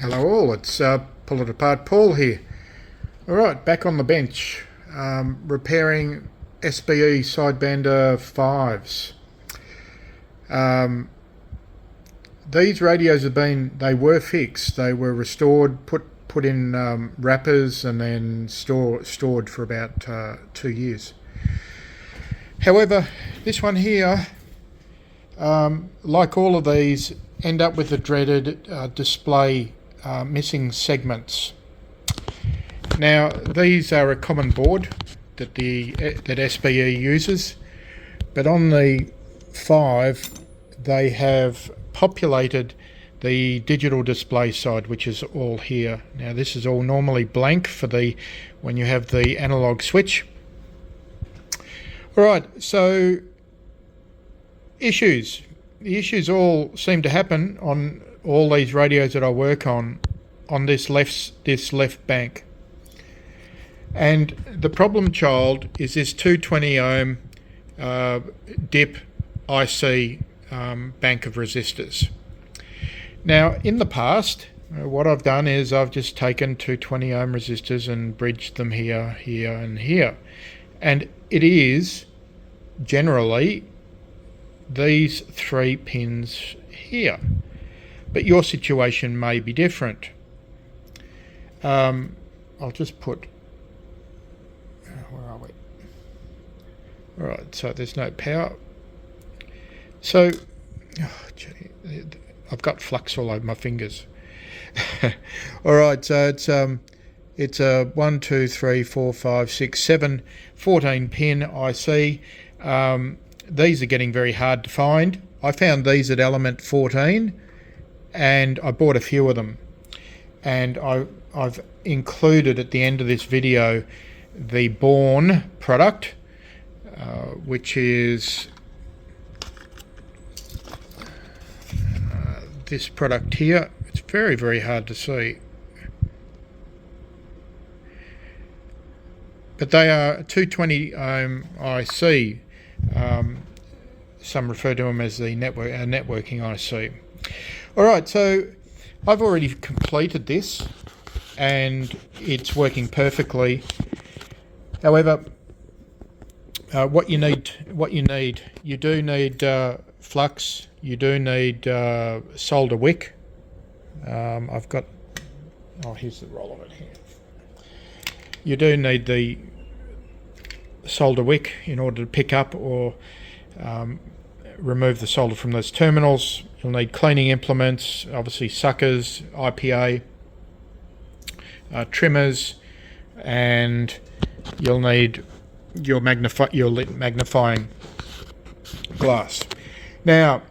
Hello all, it's Pull It Apart Paul here. Alright, back on the bench, repairing SBE Sidebander 5s. These radios they were fixed, they were restored, put in wrappers and then stored for about 2 years. However, this one here, like all of these, end up with the dreaded display missing segments. Now these are a common board that SBE uses, but on the 5 they have populated the digital display side, which is all here. Now this is all normally blank for when you have the analog switch. Alright, so issues. The issues all seem to happen on all these radios that I work on this left bank. And the problem child is this 220 ohm dip IC bank of resistors. Now in the past, what I've done is I've just taken 220 ohm resistors and bridged them here, here and here. And it is generally these 3 pins here, but your situation may be different. I'll just put, where are we? Alright, so there's no power. So, I've got flux all over my fingers. Alright, so it's a 1, 2, 3, 4, 5, 6, 7, 14 pin IC. These are getting very hard to find. I found these at Element 14 and I bought a few of them, and I've included at the end of this video the Born product, which is this product here. It's very, very hard to see, but they are 220 ohm IC. Some refer to them as the networking IC. Alright, so I've already completed this and it's working perfectly. However, what you do need flux, you do need solder wick. I've got, here's the roll of it here. You do need the solder wick in order to pick up or remove the solder from those terminals. You'll need cleaning implements, obviously suckers, IPA, trimmers, and you'll need your magnifying glass. Now,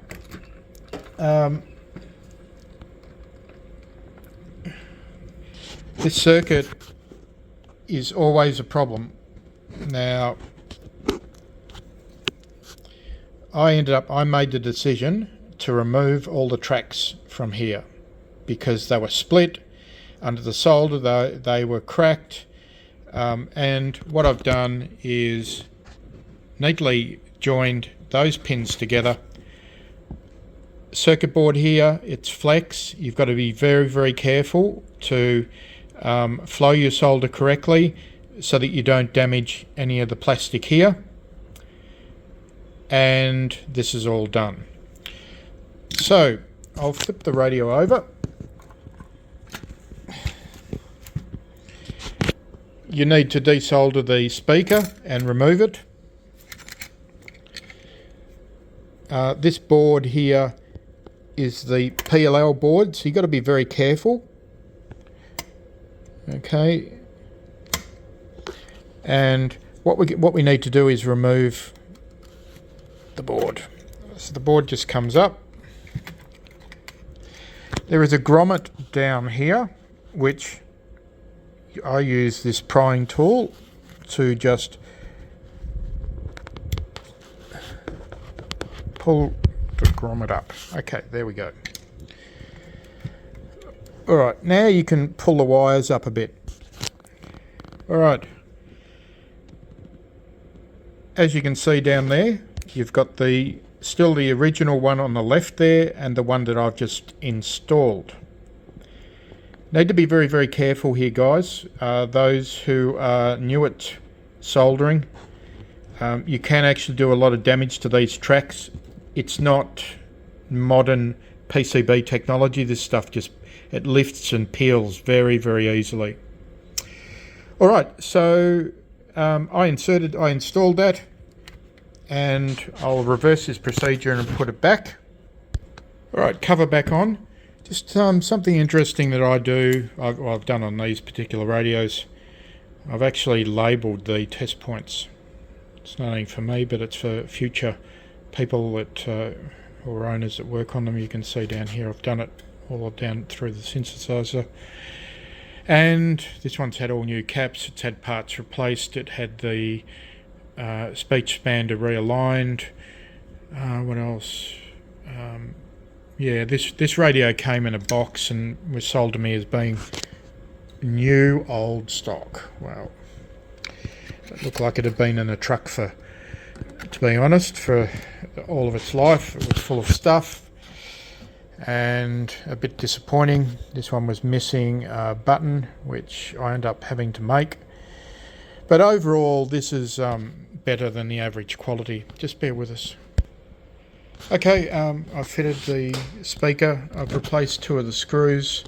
this circuit is always a problem. Now, I made the decision to remove all the tracks from here because they were split under the solder, they were cracked, and what I've done is neatly joined those pins together. Circuit board here, it's flex. You've got to be very, very careful to flow your solder correctly so that you don't damage any of the plastic here. And this is all done. So I'll flip the radio over. You need to desolder the speaker and remove it. This board here is the PLL board, so you've got to be very careful. Okay. And what we need to do is remove the board. So the board just comes up. There is a grommet down here, which I use this prying tool to just pull the grommet up. Okay, there we go. Alright, now you can pull the wires up a bit. Alright. As you can see down there, you've got still the original one on the left there and the one that I've just installed. Need to be very, very careful here, guys. Those who are new at soldering, you can actually do a lot of damage to these tracks. It's not modern PCB technology. This stuff it lifts and peels very, very easily. All right, so I installed that, and I'll reverse this procedure and put it back. All right, cover back on. Just something interesting that I do, I've done on these particular radios. I've actually labelled the test points. It's not only for me, but it's for future people that or owners that work on them. You can see down here I've done it all down through the synthesizer. And this one's had all new caps, it's had parts replaced, it had the speech expander realigned. What else? Yeah, this radio came in a box and was sold to me as being new old stock. Wow. It looked like it had been in a truck to be honest, for all of its life. It was full of stuff and a bit disappointing. This one was missing a button, which I end up having to make. But overall, this is better than the average quality. Just bear with us. Okay, I've fitted the speaker. I've replaced 2 of the screws.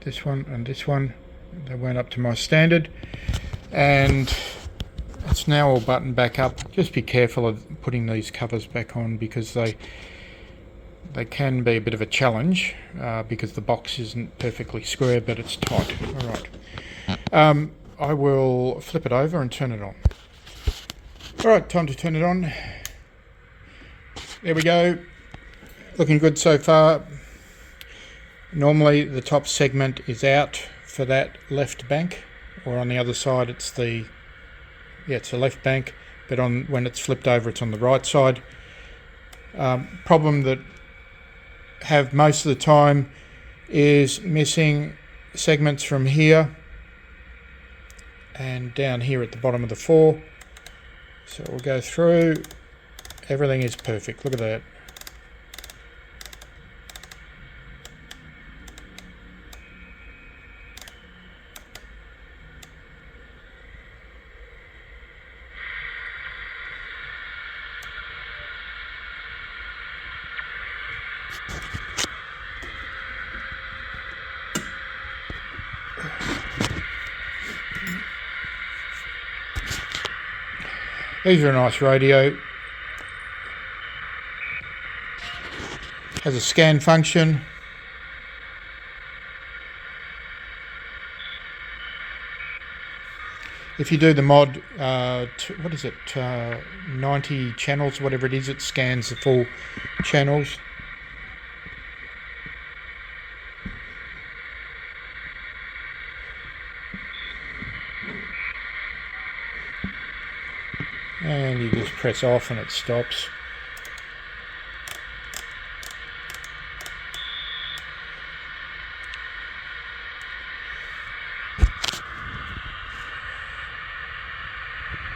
This one and this one. They weren't up to my standard. And it's now all buttoned back up. Just be careful of putting these covers back on, because they can be a bit of a challenge, because the box isn't perfectly square, but it's tight. All right. I will flip it over and turn it on. All right, time to turn it on. There we go. Looking good so far. Normally the top segment is out for that left bank, or on the other side it's the left bank, but when it's flipped over it's on the right side. Problem that have most of the time is missing segments from here and down here at the bottom of the 4. So we'll go through. Everything is perfect. Look at that. These are a nice radio. Has a scan function. If you do the mod, what is it, 90 channels, whatever it is, it scans the full channels. And you just press off and it stops.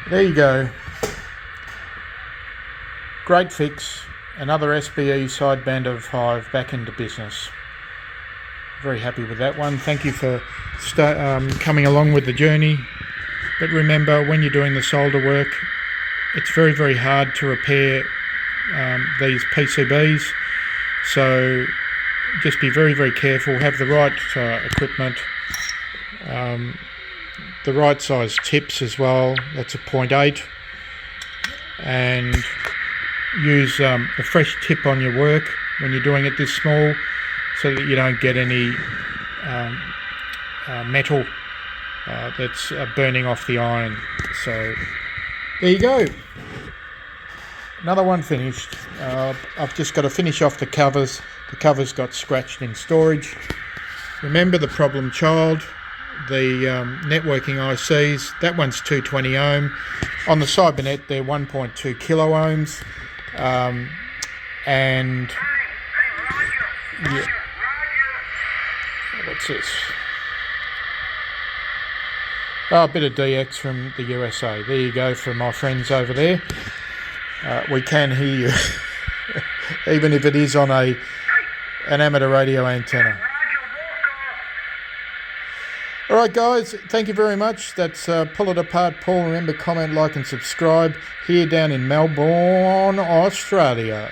There you go. Great fix. Another SBE Sidebander 5 back into business. Very happy with that one. Thank you for coming along with the journey. But remember, when you're doing the solder work, it's very, very hard to repair these PCBs. So just be very, very careful. Have the right equipment. The right size tips as well. That's a 0.8, and use a fresh tip on your work when you're doing it this small, so that you don't get any metal that's burning off the iron. So there you go, another one finished. I've just got to finish off the covers. The covers got scratched in storage. Remember the problem child, the networking ICs, that one's 220 ohm. On the Cybernet they're 1.2 kilo ohms. And yeah. What's this? Oh, a bit of DX from the USA. There you go, for my friends over there. We can hear you, even if it is on an amateur radio antenna. right, guys, thank you very much. That's Pull It Apart Paul. Remember, comment, like and subscribe here down in Melbourne, Australia.